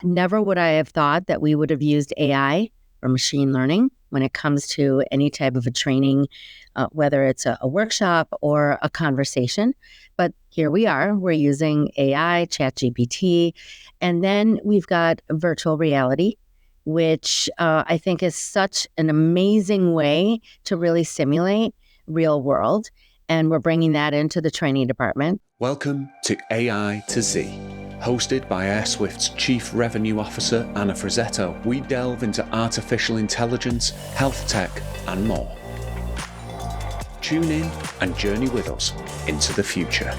Never would I have thought that we would have used AI or machine learning when it comes to any type of a training, whether it's a workshop or a conversation. But here we are, we're using AI, ChatGPT, and then we've got virtual reality, which I think is such an amazing way to really simulate real world. And we're bringing that into the training department. Welcome to AI to Z. Hosted by Airswift's Chief Revenue Officer, Anna Frazzetto, we delve into artificial intelligence, health tech, and more. Tune in and journey with us into the future.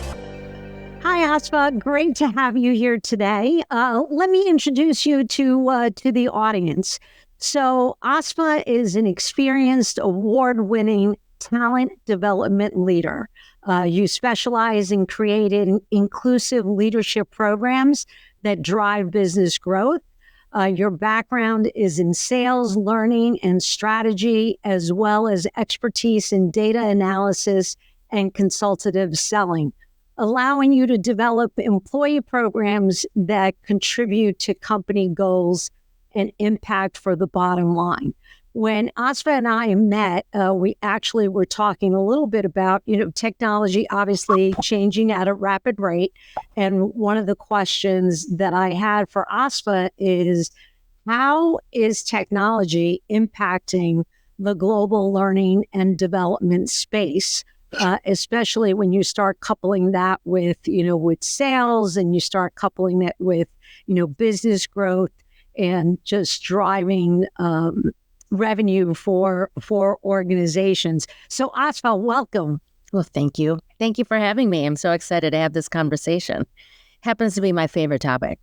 Hi, Asfa. Great to have you here today. Let me introduce you to the audience. So Asfa is an experienced, award-winning talent development leader. You specialize in creating inclusive leadership programs that drive business growth. Your background is in sales, learning, and strategy, as well as expertise in data analysis and consultative selling, allowing you to develop employee programs that contribute to company goals and impact for the bottom line. When Asfa and I met, we actually were talking a little bit about, technology obviously changing at a rapid rate. And one of the questions that I had for Asfa is, how is technology impacting the global learning and development space, especially when you start coupling that with sales, and you start coupling that with, business growth and just driving revenue for organizations. So Asfa, welcome. Well, thank you. Thank you for having me. I'm so excited to have this conversation. Happens to be my favorite topic.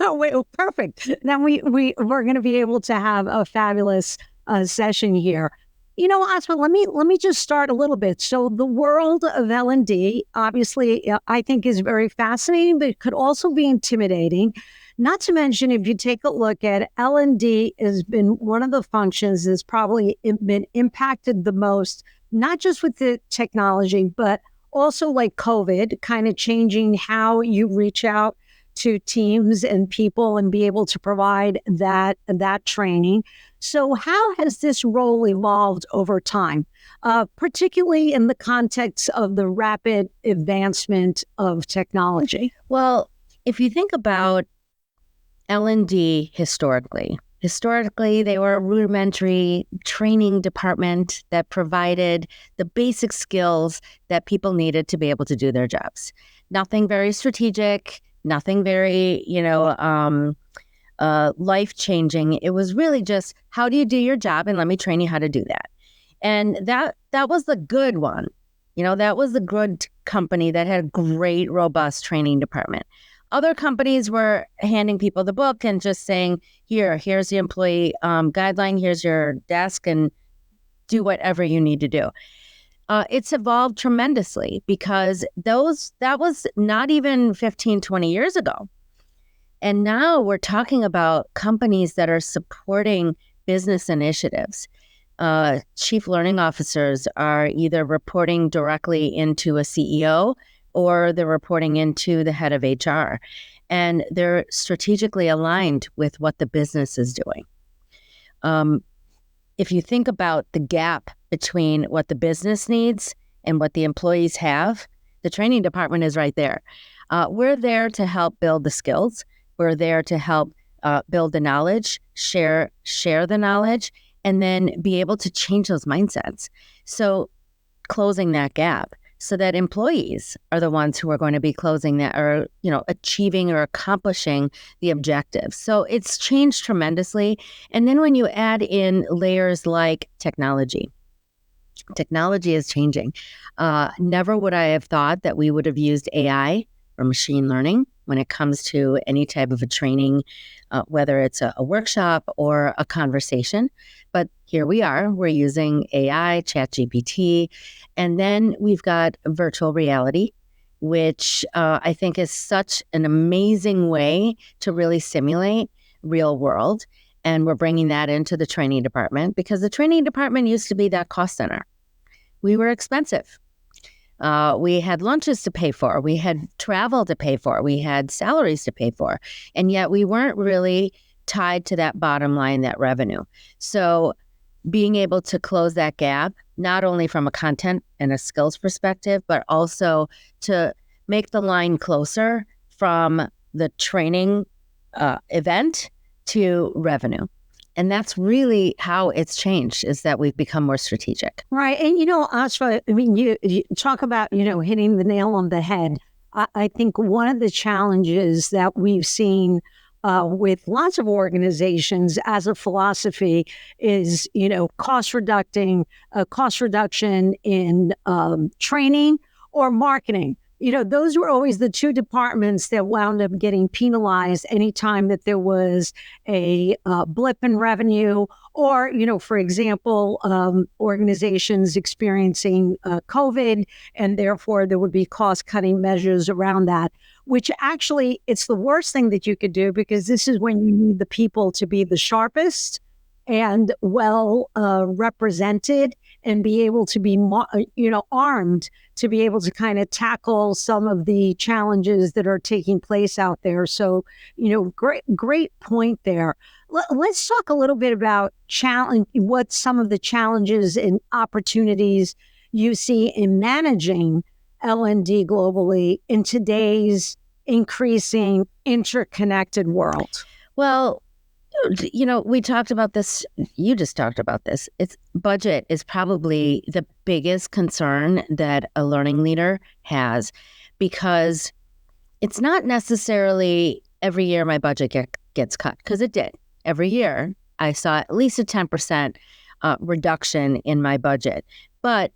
Oh, wait, perfect. Then we're going to be able to have a fabulous session here. Asfa, let me just start a little bit. So the world of L&D, obviously, I think is very fascinating, but it could also be intimidating. Not to mention, if you take a look at L&D, has been one of the functions that's probably been impacted the most, not just with the technology, but also like COVID, kind of changing how you reach out to teams and people and be able to provide that training. So how has this role evolved over time, particularly in the context of the rapid advancement of technology? Well, if you think about L&D historically, they were a rudimentary training department that provided the basic skills that people needed to be able to do their jobs. Nothing very strategic, nothing very, life-changing. It was really just, how do you do your job, and let me train you how to do that. And that was the good one. That was the good company that had a great, robust training department. Other companies were handing people the book and just saying, here's the employee guideline, here's your desk, and do whatever you need to do. It's evolved tremendously because that was not even 15, 20 years ago. And now we're talking about companies that are supporting business initiatives. Chief learning officers are either reporting directly into a CEO, or they're reporting into the head of HR, and they're strategically aligned with what the business is doing. If you think about the gap between what the business needs and what the employees have, the training department is right there. We're there to help build the skills. We're there to help build the knowledge, share the knowledge, and then be able to change those mindsets. So closing that gap, so that employees are the ones who are going to be closing that, or, achieving or accomplishing the objectives. So it's changed tremendously. And then when you add in layers like technology is changing. Never would I have thought that we would have used AI or machine learning when it comes to any type of a training, whether it's a workshop or a conversation. But here we are, we're using AI, ChatGPT, and then we've got virtual reality, which I think is such an amazing way to really simulate real world. And we're bringing that into the training department because the training department used to be that cost center. We were expensive. We had lunches to pay for. We had travel to pay for. We had salaries to pay for. And yet we weren't really tied to that bottom line, that revenue. So being able to close that gap, not only from a content and a skills perspective, but also to make the line closer from the training event to revenue. And that's really how it's changed, is that we've become more strategic. Right. And, Asfa, I mean, you talk about, hitting the nail on the head. I think one of the challenges that we've seen with lots of organizations as a philosophy is, cost reduction in training or marketing. Those were always the two departments that wound up getting penalized anytime that there was a blip in revenue or, for example, organizations experiencing COVID, and therefore there would be cost-cutting measures around that, which actually it's the worst thing that you could do, because this is when you need the people to be the sharpest and well represented and be able to be, armed to be able to kind of tackle some of the challenges that are taking place out there. So, great point there. Let's talk a little bit about what some of the challenges and opportunities you see in managing L&D globally in today's increasing interconnected world. Well, we talked about this. You just talked about this. Budget is probably the biggest concern that a learning leader has, because it's not necessarily every year my budget gets cut, because it did. Every year I saw at least a 10% reduction in my budget. But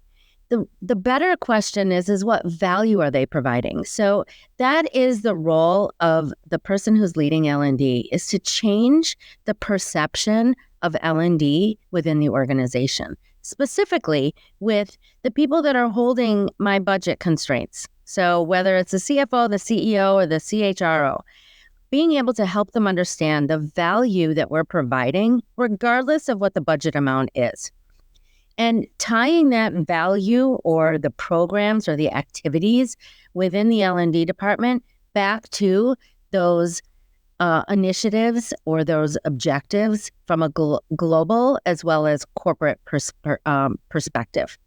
the better question is what value are they providing? So that is the role of the person who's leading L&D, is to change the perception of L&D within the organization, specifically with the people that are holding my budget constraints. So whether it's the CFO, the CEO, or the CHRO, being able to help them understand the value that we're providing, regardless of what the budget amount is. And tying that value or the programs or the activities within the L&D department back to those initiatives or those objectives from a global as well as corporate perspective.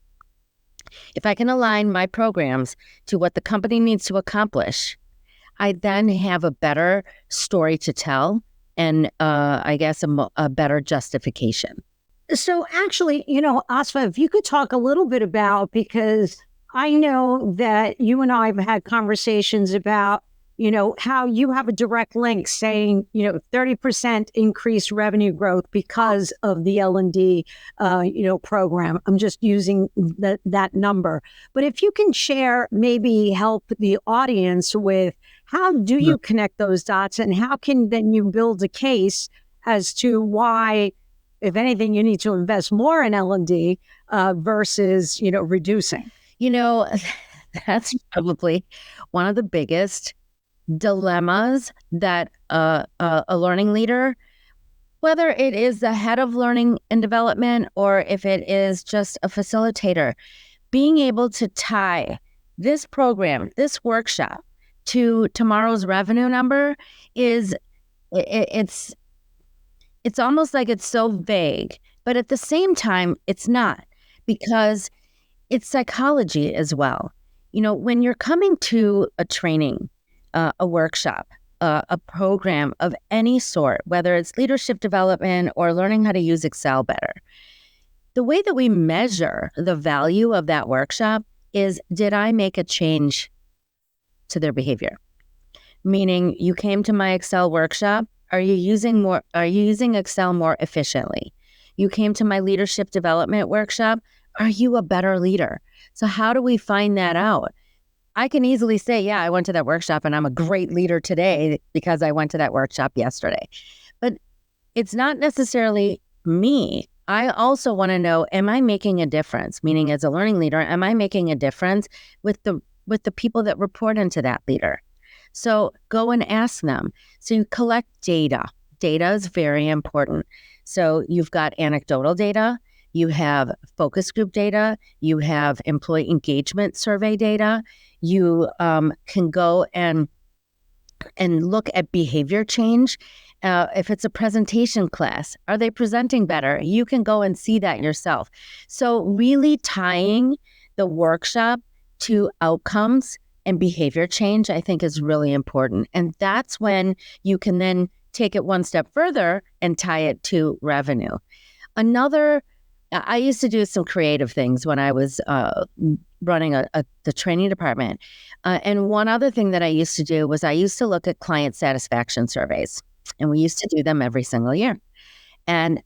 If I can align my programs to what the company needs to accomplish, I then have a better story to tell and I guess a better justification. So actually, Asfa, if you could talk a little bit about, because I know that you and I have had conversations about, how you have a direct link saying, 30% increased revenue growth because of the L&D, program. I'm just using that number. But if you can share, maybe help the audience with how do you connect those dots, and how can then you build a case as to why, if anything, you need to invest more in L&D versus, reducing. That's probably one of the biggest dilemmas that a learning leader, whether it is the head of learning and development or if it is just a facilitator, being able to tie this program, this workshop to tomorrow's revenue number it's almost like it's so vague, but at the same time, it's not, because it's psychology as well. When you're coming to a training, a workshop, a program of any sort, whether it's leadership development or learning how to use Excel better, the way that we measure the value of that workshop is, did I make a change to their behavior? Meaning, you came to my Excel workshop. Are you using Excel more efficiently? You came to my leadership development workshop. Are you a better leader? So how do we find that out? I can easily say, yeah, I went to that workshop and I'm a great leader today because I went to that workshop yesterday. But it's not necessarily me. I also want to know, am I making a difference? Meaning, as a learning leader, am I making a difference with the people that report into that leader? So go and ask them. So you collect data. Data is very important. So you've got anecdotal data, you have focus group data, you have employee engagement survey data. You can go and look at behavior change. If it's a presentation class, are they presenting better? You can go and see that yourself. So really tying the workshop to outcomes and behavior change, I think, is really important. And that's when you can then take it one step further and tie it to revenue. I used to do some creative things when I was running the training department. And one other thing that I used to do was I used to look at client satisfaction surveys, and we used to do them every single year. And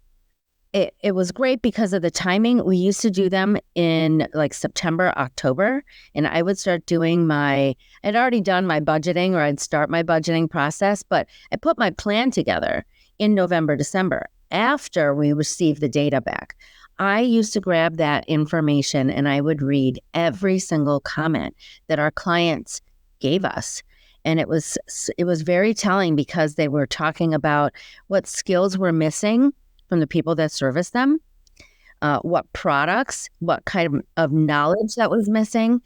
it was great because of the timing. We used to do them in like September, October, and I would start doing I'd already done my budgeting, or I'd start my budgeting process, but I put my plan together in November, December, after we received the data back. I used to grab that information and I would read every single comment that our clients gave us. And it was very telling, because they were talking about what skills were missing from the people that service them, what products, what kind of knowledge that was missing,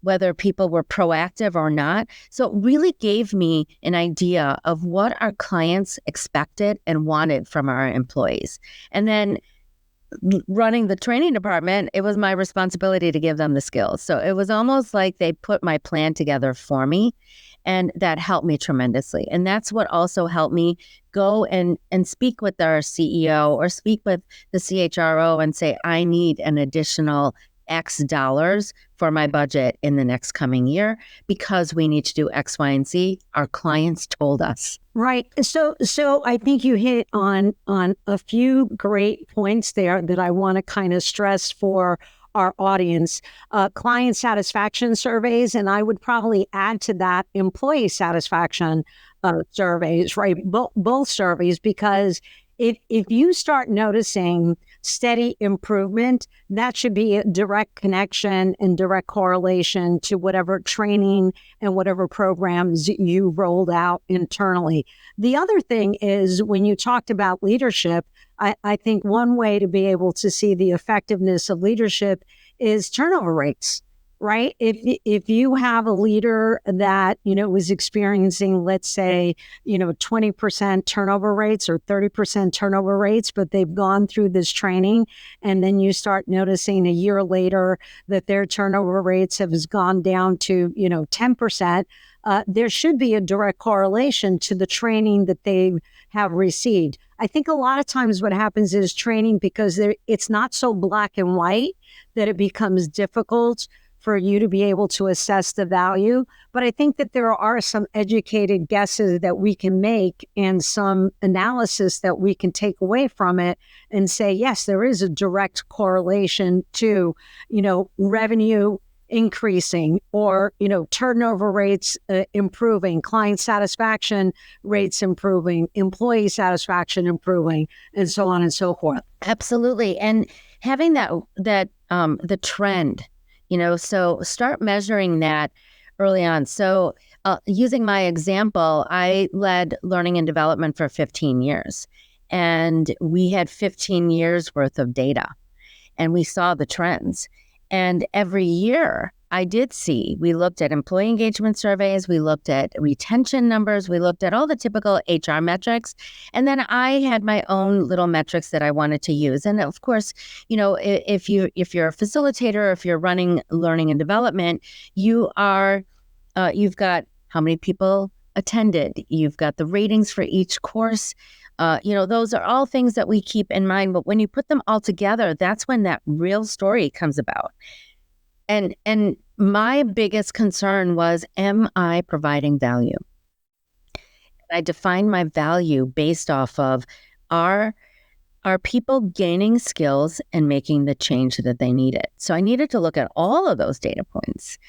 whether people were proactive or not. So it really gave me an idea of what our clients expected and wanted from our employees. And then running the training department, it was my responsibility to give them the skills. So it was almost like they put my plan together for me, and that helped me tremendously. And that's what also helped me go and speak with our CEO or speak with the CHRO and say, I need an additional X dollars for my budget in the next coming year because we need to do X, Y, and Z. Our clients told us. Right. So I think you hit on a few great points there that I want to kind of stress for our audience. Client satisfaction surveys, and I would probably add to that employee satisfaction surveys, right? Both surveys, because if you start noticing steady improvement, that should be a direct connection and direct correlation to whatever training and whatever programs you rolled out internally. The other thing is, when you talked about leadership, I think one way to be able to see the effectiveness of leadership is turnover rates. Right? If you have a leader that, was experiencing, let's say, 20% turnover rates or 30% turnover rates, but they've gone through this training, and then you start noticing a year later that their turnover rates have gone down to, 10%, there should be a direct correlation to the training that they have received. I think a lot of times what happens is training, because it's not so black and white, that it becomes difficult for you to be able to assess the value. But I think that there are some educated guesses that we can make and some analysis that we can take away from it and say, yes, there is a direct correlation to, revenue increasing, or, turnover rates improving, client satisfaction rates improving, employee satisfaction improving, and so on and so forth. Absolutely. And having the trend, so start measuring that early on. So using my example, I led learning and development for 15 years, and we had 15 years worth of data, and we saw the trends. And every year we looked at employee engagement surveys, we looked at retention numbers, we looked at all the typical HR metrics. And then I had my own little metrics that I wanted to use. And of course, if you're a facilitator, if you're running learning and development, you've got how many people attended, you've got the ratings for each course. Those are all things that we keep in mind. But when you put them all together, that's when that real story comes about. And my biggest concern was, am I providing value? I defined my value based off of, are people gaining skills and making the change that they needed? So I needed to look at all of those data points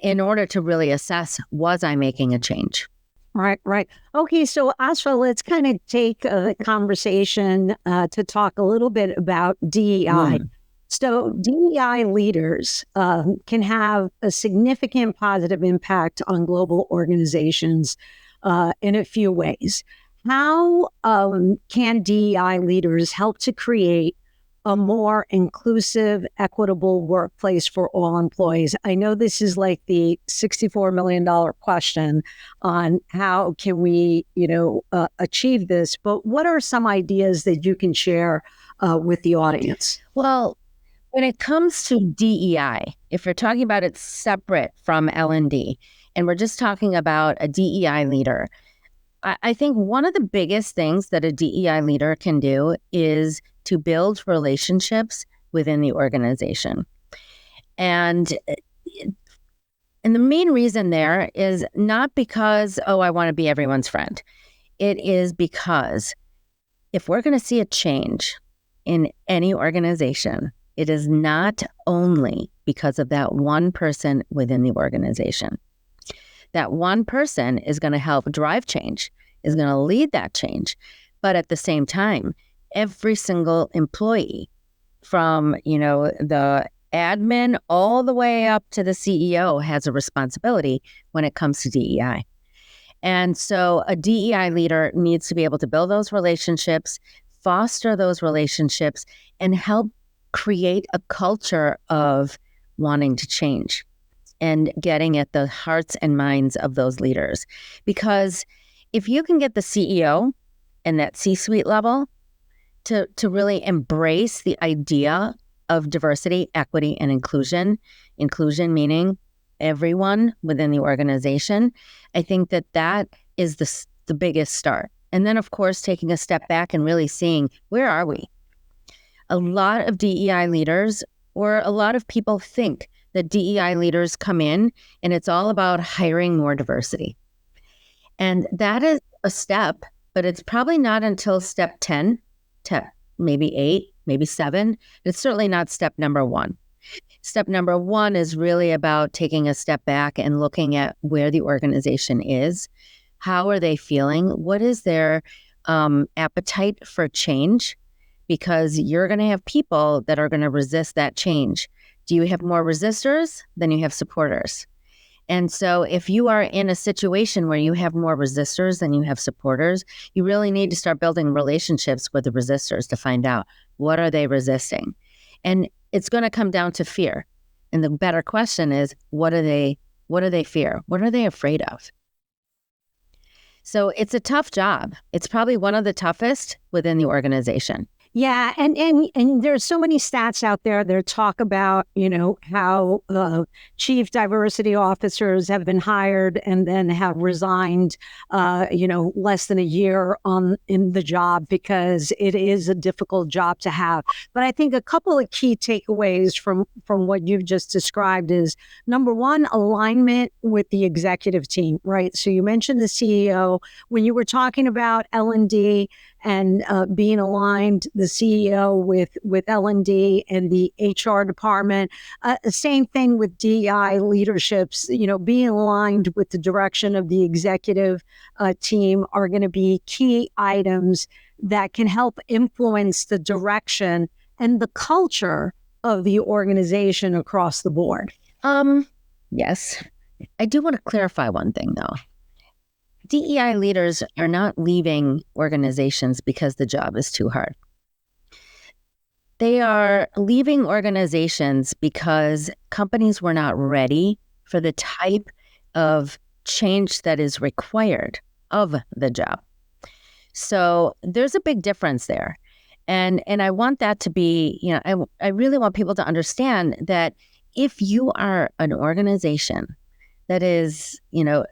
in order to really assess, was I making a change? Right. Okay, so Asfa, let's kind of take a conversation to talk a little bit about DEI. So DEI leaders can have a significant positive impact on global organizations in a few ways. How can DEI leaders help to create a more inclusive, equitable workplace for all employees? I know this is like the $64 million question on how can we, achieve this, but what are some ideas that you can share with the audience? Well, when it comes to DEI, if you're talking about it separate from L&D, and we're just talking about a DEI leader, I think one of the biggest things that a DEI leader can do is to build relationships within the organization. And the main reason there is not because, oh, I want to be everyone's friend. It is because if we're going to see a change in any organization, it is not only because of that one person within the organization. That one person is going to help drive change, is going to lead that change. But at the same time, every single employee from, the admin all the way up to the CEO has a responsibility when it comes to DEI. And so a DEI leader needs to be able to build those relationships, foster those relationships, and help create a culture of wanting to change and getting at the hearts and minds of those leaders. Because if you can get the CEO and that C-suite level to really embrace the idea of diversity, equity, and inclusion meaning everyone within the organization, I think that is the biggest start. And then, of course, taking a step back and really seeing, where are we? A lot of DEI leaders, or a lot of people think that DEI leaders come in and it's all about hiring more diversity. And that is a step, but it's probably not until step 10, maybe 8, maybe 7. It's certainly not step number 1. Step number 1 is really about taking a step back and looking at where the organization is. How are they feeling? What is their appetite for change? Because you're going to have people that are going to resist that change. Do you have more resistors than you have supporters? And so if you are in a situation where you have more resistors than you have supporters, you really need to start building relationships with the resistors to find out, what are they resisting? And it's going to come down to fear. And the better question is, what do they fear? What are they afraid of? So it's a tough job. It's probably one of the toughest within the organization. Yeah, and there's so many stats out there that talk about, how chief diversity officers have been hired and then have resigned, less than a year in the job because it is a difficult job to have. But I think a couple of key takeaways from what you've just described is, number one, alignment with the executive team, right? So you mentioned the CEO. When you were talking about L&D, and being aligned, the CEO with L&D and the HR department. Same thing with DEI leaderships, being aligned with the direction of the executive team are going to be key items that can help influence the direction and the culture of the organization across the board. Yes. I do want to clarify one thing, though. DEI leaders are not leaving organizations because the job is too hard. They are leaving organizations because companies were not ready for the type of change that is required of the job. So there's a big difference there. And I want that to be, I really want people to understand that if you are an organization that is,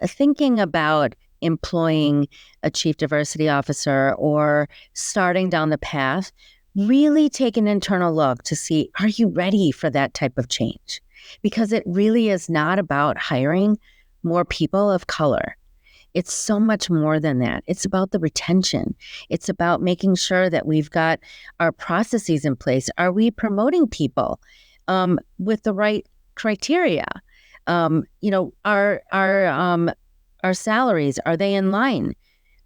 thinking about employing a chief diversity officer or starting down the path, really take an internal look to see, are you ready for that type of change? Because it really is not about hiring more people of color. It's so much more than that. It's about the retention. It's about making sure that we've got our processes in place. Are we promoting people with the right criteria? Our salaries, are they in line?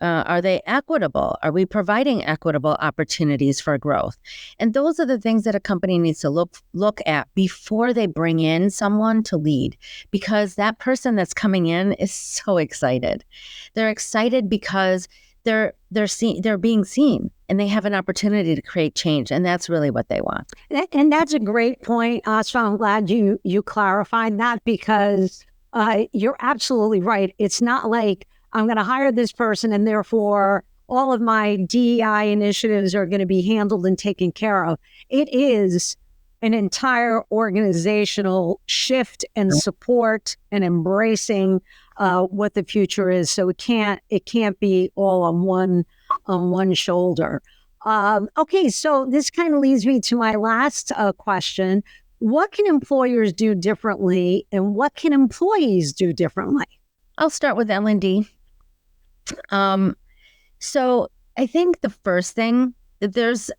Are they equitable? Are we providing equitable opportunities for growth? And those are the things that a company needs to look at before they bring in someone to lead, because that person that's coming in is so excited. They're excited because they're being seen. and they have an opportunity to create change. And that's really what they want. And that's a great point, Asfa. I'm glad you clarified that, because you're absolutely right. It's not like I'm going to hire this person and therefore all of my DEI initiatives are going to be handled and taken care of. It is an entire organizational shift and support and embracing what the future is. So it can't be all on one shoulder. Okay, so this kind of leads me to my last question. What can employers do differently, and what can employees do differently? I'll start with L&D. So I think the first thing that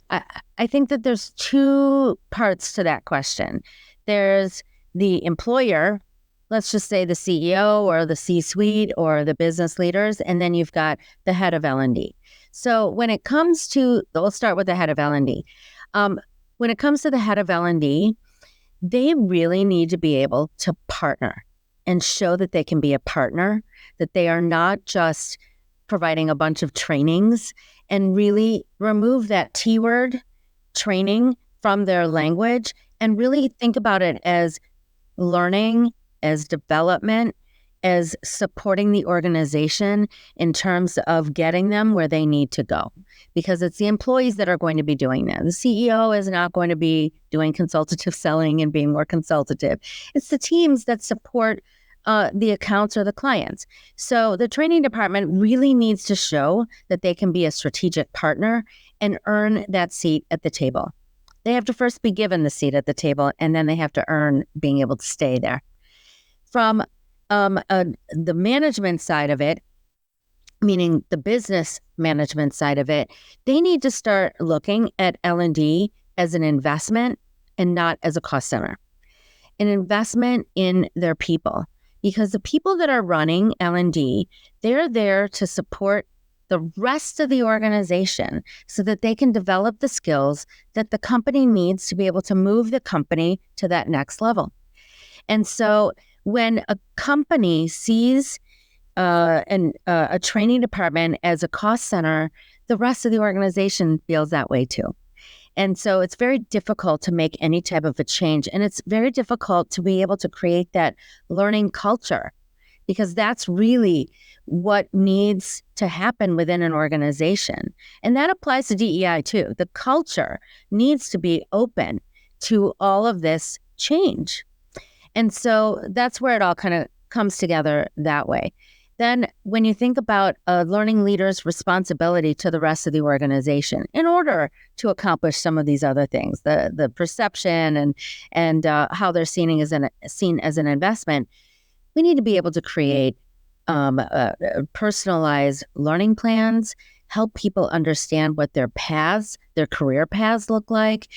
I think that there's two parts to that question. There's the employer, let's just say the CEO or the C-suite or the business leaders, and then you've got the head of L&D. So when it comes to, we'll start with the head of L&D. When it comes to the head of L&D, they really need to be able to partner and show that they can be a partner, that they are not just providing a bunch of trainings, and really remove that T word, training, from their language, and really think about it as learning, as development, as supporting the organization in terms of getting them where they need to go. Because it's the employees that are going to be doing that. The CEO is not going to be doing consultative selling and being more consultative. It's the teams that support the accounts or the clients. So the training department really needs to show that they can be a strategic partner and earn that seat at the table. They have to first be given the seat at the table, and then they have to earn being able to stay there. From the management side of it, meaning the business management side of it, they need to start looking at L&D as an investment and not as a cost center. An investment in their people. Because the people that are running L&D, they're there to support the rest of the organization so that they can develop the skills that the company needs to be able to move the company to that next level. And so when a company sees a training department as a cost center, the rest of the organization feels that way too. And so it's very difficult to make any type of a change. And it's very difficult to be able to create that learning culture, because that's really what needs to happen within an organization. And that applies to DEI too. The culture needs to be open to all of this change. And so that's where it all kind of comes together that way. Then when you think about a learning leader's responsibility to the rest of the organization in order to accomplish some of these other things, the perception and how they're seen as an investment, we need to be able to create personalized learning plans, help people understand what their career paths look like,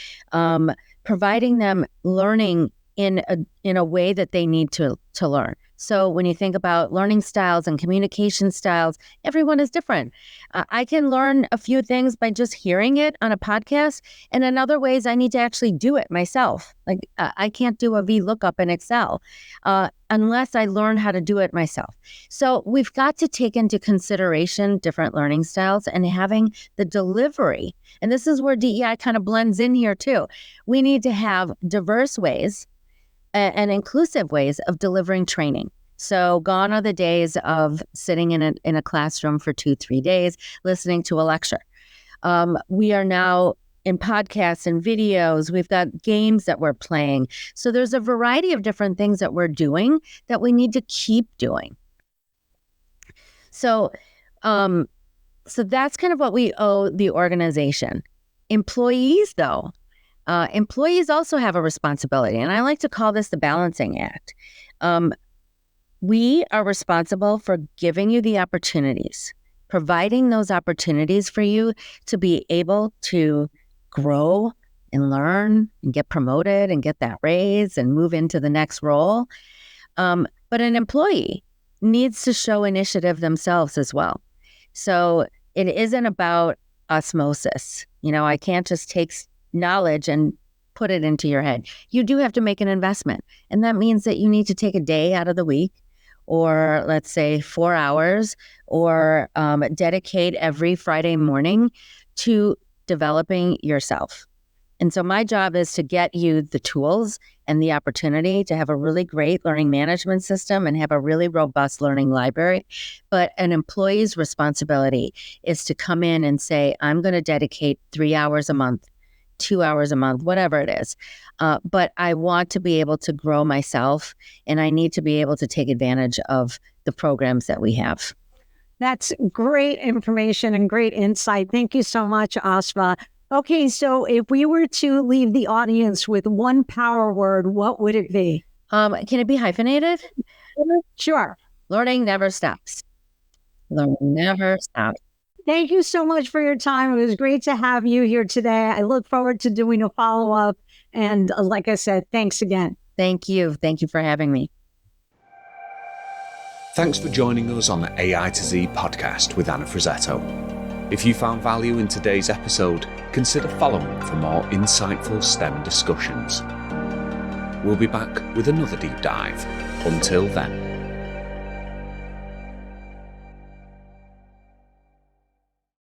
providing them learning in a way that they need to learn. So when you think about learning styles and communication styles, everyone is different. I can learn a few things by just hearing it on a podcast, and in other ways, I need to actually do it myself. Like I can't do a VLOOKUP in Excel unless I learn how to do it myself. So we've got to take into consideration different learning styles and having the delivery. And this is where DEI kind of blends in here too. We need to have diverse ways and inclusive ways of delivering training. So gone are the days of sitting in a classroom for 2-3 days, listening to a lecture. We are now in podcasts and videos. We've got games that we're playing. So there's a variety of different things that we're doing that we need to keep doing. So that's kind of what we owe the organization. Employees, though, employees also have a responsibility, and I like to call this the balancing act. We are responsible for giving you the opportunities, providing those opportunities for you to be able to grow and learn and get promoted and get that raise and move into the next role. But an employee needs to show initiative themselves as well. So it isn't about osmosis. I can't just take knowledge and put it into your head. You do have to make an investment. And that means that you need to take a day out of the week, or let's say 4 hours, or dedicate every Friday morning to developing yourself. And so my job is to get you the tools and the opportunity to have a really great learning management system and have a really robust learning library. But an employee's responsibility is to come in and say, I'm going to dedicate 3 hours a month, 2 hours a month, whatever it is. But I want to be able to grow myself, and I need to be able to take advantage of the programs that we have. That's great information and great insight. Thank you so much, Asfa. Okay, so if we were to leave the audience with one power word, what would it be? Can it be hyphenated? Sure. Learning never stops. Learning never stops. Thank you so much for your time. It was great to have you here today. I look forward to doing a follow-up. And like I said, thanks again. Thank you. Thank you for having me. Thanks for joining us on the AI to Z podcast with Anna Frizzetto. If you found value in today's episode, consider following for more insightful STEM discussions. We'll be back with another deep dive. Until then.